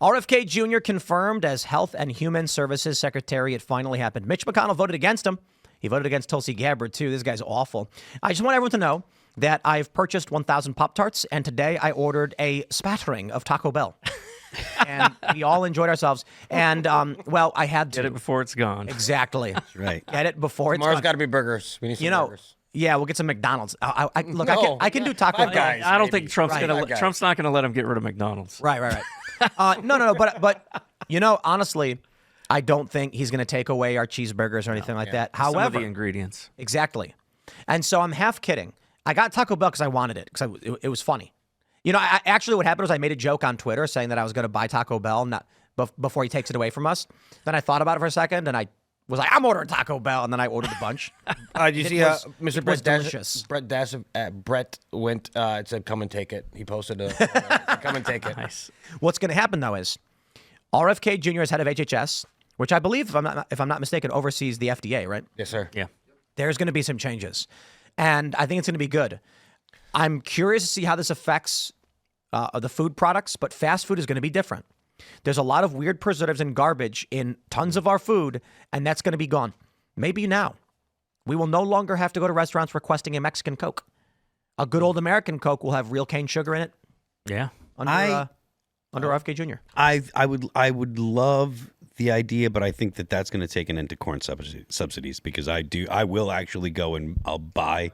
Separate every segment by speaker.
Speaker 1: RFK Jr. confirmed as Health and Human Services Secretary. It finally happened. Mitch McConnell voted against him. He voted against Tulsi Gabbard, too. This guy's awful. I just want everyone to know that I've purchased 1,000 Pop-Tarts, and today I ordered a spattering of Taco Bell. And we all enjoyed ourselves. And, well, I had to.
Speaker 2: Get it before it's gone.
Speaker 1: Exactly.
Speaker 3: That's right.
Speaker 1: Get it before
Speaker 4: Tomorrow's
Speaker 1: it's gone.
Speaker 4: got to be burgers. We need some burgers.
Speaker 1: Yeah, we'll get some McDonald's. Look,
Speaker 4: No.
Speaker 1: I can do Taco
Speaker 4: Five
Speaker 1: Bell.
Speaker 4: Guys.
Speaker 2: I don't
Speaker 4: maybe.
Speaker 2: think Trump's
Speaker 1: Right.
Speaker 2: gonna.
Speaker 4: Guys.
Speaker 2: Trump's not gonna let him get rid of McDonald's.
Speaker 1: Right. No. But honestly, I don't think he's going to take away our cheeseburgers or anything like that.
Speaker 2: Some of
Speaker 1: However,
Speaker 2: the ingredients.
Speaker 1: exactly. And so I'm half kidding. I got Taco Bell because I wanted it, because it was funny. Actually what happened was I made a joke on Twitter saying that I was going to buy Taco Bell before he takes it away from us. Then I thought about it for a second, and I was like, I'm ordering Taco Bell, and then I ordered a bunch.
Speaker 4: Did you see Mr.
Speaker 1: it was
Speaker 4: Brett
Speaker 1: delicious.
Speaker 4: Brett went, it said, come and take it. He posted it said, come and take it.
Speaker 2: Nice.
Speaker 1: What's going to happen, though, is RFK Jr. is head of HHS, which I believe, if I'm not mistaken, oversees the FDA, right?
Speaker 4: Yes, sir.
Speaker 2: Yeah.
Speaker 1: There's going to be some changes, and I think it's going to be good. I'm curious to see how this affects the food products, but fast food is going to be different. There's a lot of weird preservatives and garbage in tons of our food, and that's going to be gone. Maybe now. We will no longer have to go to restaurants requesting a Mexican Coke. A good old American Coke will have real cane sugar in it.
Speaker 2: Yeah.
Speaker 1: Under RFK Jr.
Speaker 3: I would love the idea, but I think that's going to take an end to corn subsidies, because I will actually go and I'll buy.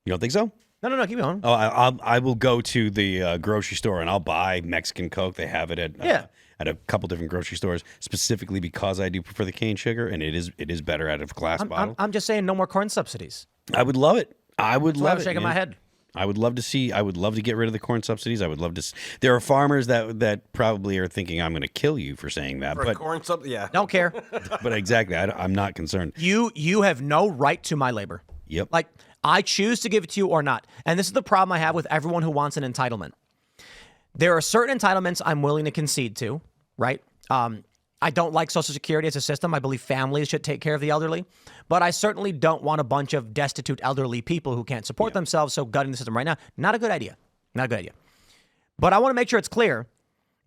Speaker 3: You don't think so?
Speaker 1: No, keep going.
Speaker 3: Oh, I will go to the grocery store and I'll buy Mexican Coke. They have it at a couple different grocery stores, specifically because I do prefer the cane sugar, and it is better out of a glass bottle.
Speaker 1: I'm just saying no more corn subsidies.
Speaker 3: I would love it. I would
Speaker 1: That's why I
Speaker 3: love
Speaker 1: was
Speaker 3: it.
Speaker 1: shaking my head.
Speaker 3: I would love to get rid of the corn subsidies. I would love to. There are farmers that probably are thinking I'm going to kill you for saying that.
Speaker 4: For corn subsidy, yeah.
Speaker 1: Don't care.
Speaker 3: But exactly, I'm not concerned.
Speaker 1: You have no right to my labor.
Speaker 3: Yep.
Speaker 1: Like, I choose to give it to you or not. And this is the problem I have with everyone who wants an entitlement. There are certain entitlements I'm willing to concede to, right? I don't like Social Security as a system. I believe families should take care of the elderly. But I certainly don't want a bunch of destitute elderly people who can't support themselves. So gutting the system right now, not a good idea. Not a good idea. But I want to make sure it's clear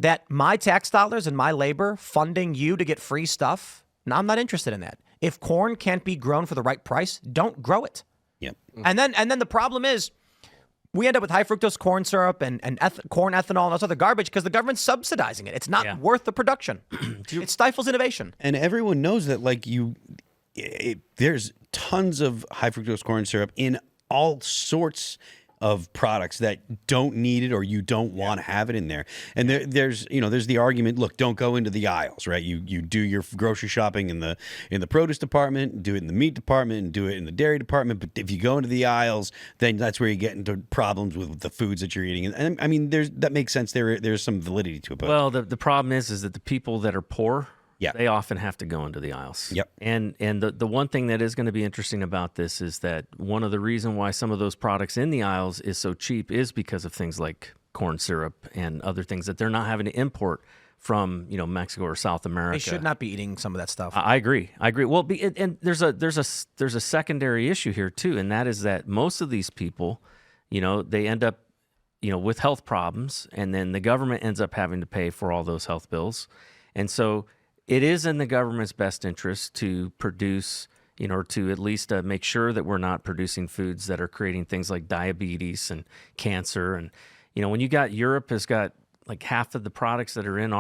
Speaker 1: that my tax dollars and my labor funding you to get free stuff, no, I'm not interested in that. If corn can't be grown for the right price, don't grow it.
Speaker 3: Yep.
Speaker 1: And then the problem is we end up with high fructose corn syrup and corn ethanol and all this other garbage because the government's subsidizing it. It's not worth the production. It stifles innovation.
Speaker 3: And everyone knows that, like, there's tons of high fructose corn syrup in all sorts of products that don't need it or you don't want to have it in there. And there's the argument, look, don't go into the aisles, right? You do your grocery shopping in the produce department, do it in the meat department, and do it in the dairy department. But if you go into the aisles, then that's where you get into problems with the foods that you're eating. And I mean, that makes sense. There's some validity to it. But
Speaker 2: Well, the problem is that the people that are poor,
Speaker 3: Yeah.
Speaker 2: they often have to go into the aisles.
Speaker 3: Yep.
Speaker 2: And the one thing that is going to be interesting about this is that one of the reasons why some of those products in the aisles is so cheap is because of things like corn syrup and other things that they're not having to import from, Mexico or South America.
Speaker 1: They should not be eating some of that stuff.
Speaker 2: I agree. Well, and there's a secondary issue here too, and that is that most of these people, they end up, with health problems, and then the government ends up having to pay for all those health bills, and so it is in the government's best interest to produce, or to at least make sure that we're not producing foods that are creating things like diabetes and cancer. And, when Europe has got like half of the products that are in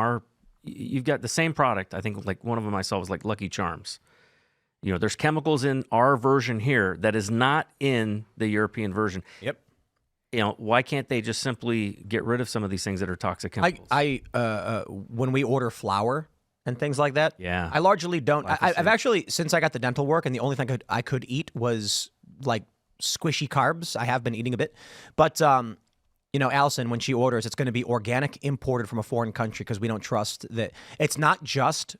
Speaker 2: you've got the same product. I think like one of them I saw was like Lucky Charms. There's chemicals in our version here that is not in the European version.
Speaker 1: Yep.
Speaker 2: Why can't they just simply get rid of some of these things that are toxic chemicals?
Speaker 1: When we order flour and things like that.
Speaker 2: Yeah.
Speaker 1: I largely don't. I've actually, since I got the dental work, and the only thing I could eat was like squishy carbs. I have been eating a bit. But, Allison, when she orders, it's going to be organic imported from a foreign country because we don't trust that. It's not just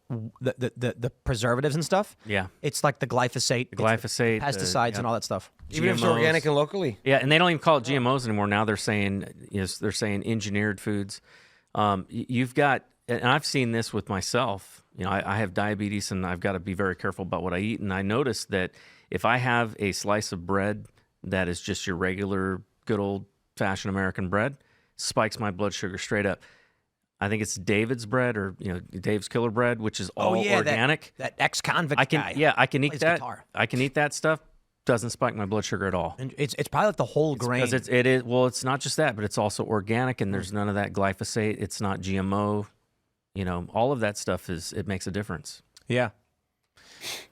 Speaker 1: the preservatives and stuff.
Speaker 2: Yeah.
Speaker 1: It's like the glyphosate.
Speaker 2: Glyphosate,
Speaker 1: pesticides and all that stuff.
Speaker 4: Even if it's
Speaker 2: GMOs.
Speaker 4: organic and locally.
Speaker 2: Yeah, and they don't even call it GMOs anymore. Now they're saying engineered foods. You've got, and I've seen this with myself. I have diabetes, and I've got to be very careful about what I eat. And I noticed that if I have a slice of bread that is just your regular, good old-fashioned American bread, spikes my blood sugar straight up. I think it's David's bread or Dave's Killer Bread, which is all organic.
Speaker 1: That ex-convict guy.
Speaker 2: I can eat
Speaker 1: plays
Speaker 2: that.
Speaker 1: guitar.
Speaker 2: I can eat that stuff. Doesn't spike my blood sugar at all.
Speaker 1: And it's probably like the whole grain.
Speaker 2: Because it is. Well, it's not just that, but it's also organic, and there's none of that glyphosate. It's not GMO. All of that stuff it makes a difference.
Speaker 1: Yeah.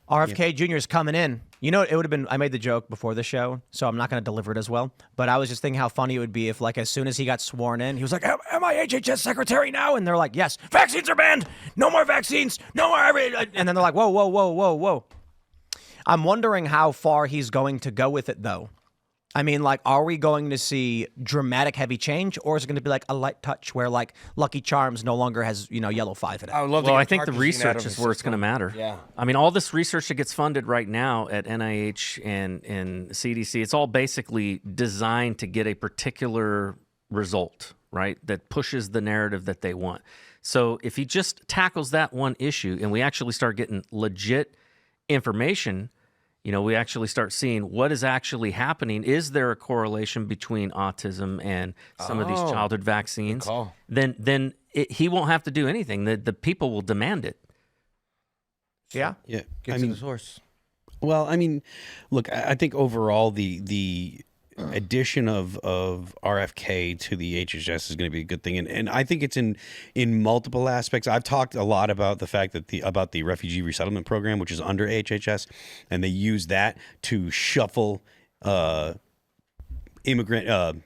Speaker 1: RFK Jr. is coming in. It would have been, I made the joke before the show, so I'm not going to deliver it as well. But I was just thinking how funny it would be if, like, as soon as he got sworn in, he was like, am I HHS secretary now? And they're like, yes, vaccines are banned. No more vaccines. No more. And then they're like, whoa, whoa, whoa, whoa, whoa. I'm wondering how far he's going to go with it, though. I mean, like, are we going to see dramatic heavy change, or is it going to be like a light touch where, like, Lucky Charms no longer has, yellow 5 in it?
Speaker 4: I would love
Speaker 2: Well,
Speaker 4: to
Speaker 2: I
Speaker 4: get
Speaker 2: think the
Speaker 4: tartrazine out
Speaker 2: research
Speaker 4: of
Speaker 2: is
Speaker 4: the
Speaker 2: where it's
Speaker 4: system.
Speaker 2: going to matter.
Speaker 4: Yeah.
Speaker 2: I mean, all this research that gets funded right now at NIH and CDC, it's all basically designed to get a particular result, right? That pushes the narrative that they want. So if he just tackles that one issue and we actually start getting legit information, we actually start seeing what is actually happening. Is there a correlation between autism and some of these childhood vaccines? Then he won't have to do anything. The people will demand it.
Speaker 1: Yeah.
Speaker 3: Yeah.
Speaker 4: Get to the source.
Speaker 3: Well, I mean, look, I think overall the addition of RFK to the HHS is going to be a good thing, and I think it's in multiple aspects. I've talked a lot about the fact that the refugee resettlement program, which is under HHS, and they use that to shuffle immigrant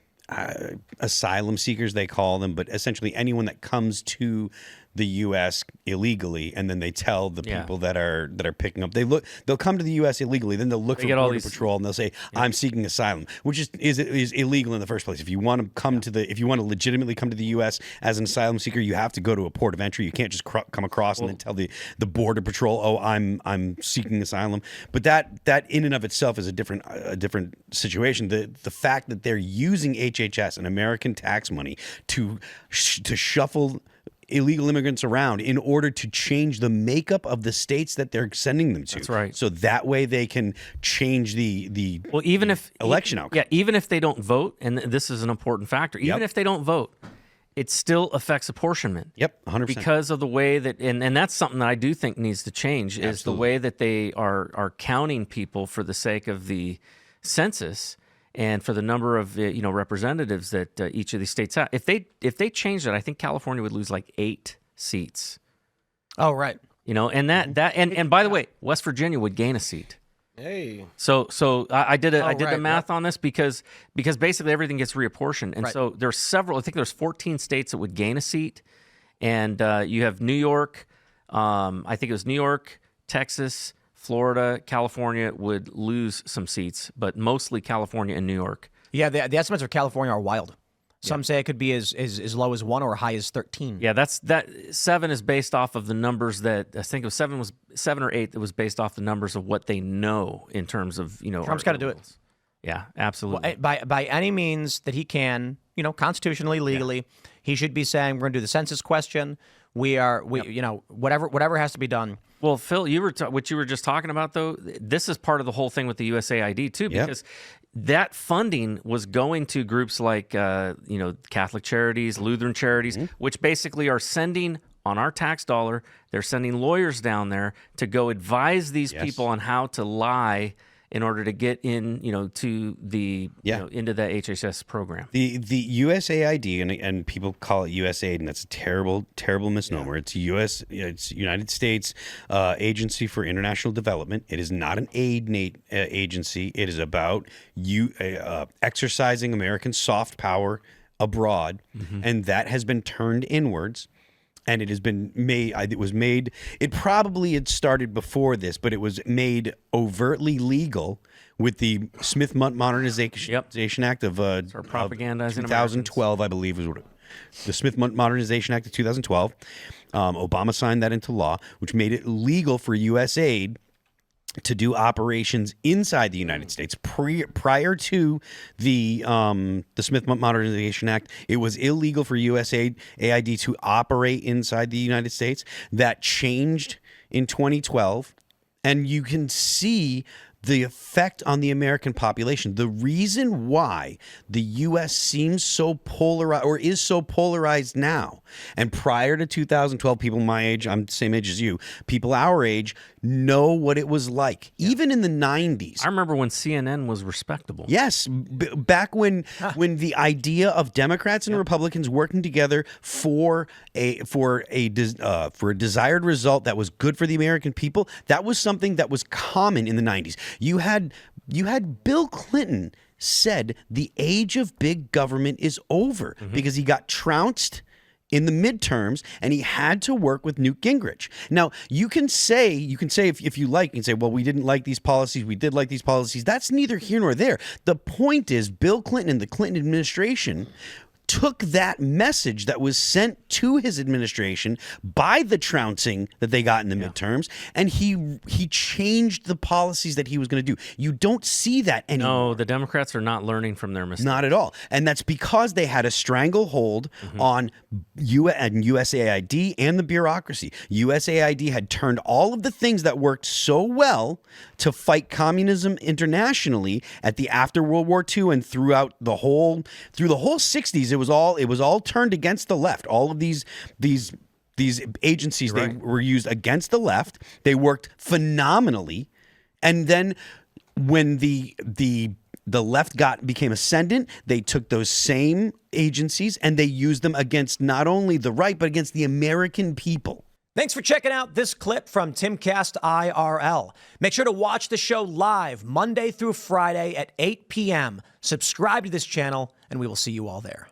Speaker 3: asylum seekers, they call them, but essentially anyone that comes to the U.S. illegally, and then they tell the people that are picking up. They'll come to the U.S. illegally, then they'll look for Border Patrol, and they'll say, "I'm seeking asylum," which is illegal in the first place. If you want to if you want to legitimately come to the U.S. as an asylum seeker, you have to go to a port of entry. You can't just come across and then tell the Border Patrol, "Oh, I'm seeking asylum." But that in and of itself is a different situation. The fact that they're using HHS and American tax money to shuffle illegal immigrants around in order to change the makeup of the states that they're sending them to.
Speaker 2: That's right.
Speaker 3: So that way they can change the
Speaker 2: even if
Speaker 3: election outcome.
Speaker 2: Yeah, even if they don't vote, and this is an important factor, even if they don't vote, it still affects apportionment.
Speaker 3: Yep, 100%.
Speaker 2: Because of the way that, and that's something that I do think needs to change, is the way that they are counting people for the sake of the census. And for the number of representatives that each of these states have, if they change that, I think California would lose like 8 seats.
Speaker 1: Oh, right.
Speaker 2: And and by the way, West Virginia would gain a seat.
Speaker 4: Hey.
Speaker 2: So I did the math on this because basically everything gets reapportioned, and so there's several. I think there's 14 states that would gain a seat, and you have New York. I think it was New York, Texas, Florida, California would lose some seats, but mostly California and New York.
Speaker 1: Yeah, the estimates for California are wild. Some say it could be as low as 1 or high as 13.
Speaker 2: Yeah, that 7 is based off of the numbers that I think it was 7 or 8 that was based off the numbers of what they know in terms of
Speaker 1: Trump's got to do it.
Speaker 2: Yeah, absolutely.
Speaker 1: Well, by any means that he can, constitutionally, legally, he should be saying we're going to do the census question. Whatever has to be done.
Speaker 2: Well, Phil, what you were just talking about, though, this is part of the whole thing with the USAID, too, because that funding was going to groups like, Catholic Charities, Lutheran Charities, which basically are sending, on our tax dollar, they're sending lawyers down there to go advise these people on how to lie in order to get in, to the into the HHS program.
Speaker 3: The USAID and people call it USAID, and that's a terrible misnomer. It's it's United States Agency for International Development. It is not an aid agency. It is about exercising American soft power abroad, and that has been turned inwards. And it has been made. It probably had started before this, but it was made overtly legal with the Smith Modernization Act of
Speaker 2: propagandizing
Speaker 3: 2012, I believe, was the Smith Modernization Act of 2012. Obama signed that into law, which made it legal for USAID to do operations inside the United States. Prior to the Smith Modernization Act, it was illegal for USAID to operate inside the United States. That changed in 2012, and you can see the effect on the American population. The reason why the U.S. seems so polarized or is so polarized now, and prior to 2012, people my age, I'm the same age as you, people our age know what it was like. Even in the 90s.
Speaker 2: I remember when CNN was respectable.
Speaker 3: Yes, back when the idea of Democrats and Republicans working together for a desired result that was good for the American people, that was something that was common in the 90s. You had Bill Clinton said the age of big government is over because he got trounced in the midterms, and he had to work with Newt Gingrich. Now, you can say if you like, you can say, well, we didn't like these policies, we did like these policies. That's neither here nor there. The point is, Bill Clinton and the Clinton administration took that message that was sent to his administration by the trouncing that they got in the midterms, and he changed the policies that he was going to do. You don't see that anymore.
Speaker 2: No, the Democrats are not learning from their mistakes.
Speaker 3: Not at all. And that's because they had a stranglehold on USAID and the bureaucracy. USAID had turned all of the things that worked so well to fight communism internationally at the after World War II and through the whole 60s. It was all turned against the left. All of these agencies, they were used against the left. They worked phenomenally. And then when the left became ascendant, they took those same agencies and they used them against not only the right, but against the American people.
Speaker 1: Thanks for checking out this clip from Timcast IRL. Make sure to watch the show live Monday through Friday at 8 p.m. Subscribe to this channel, and we will see you all there.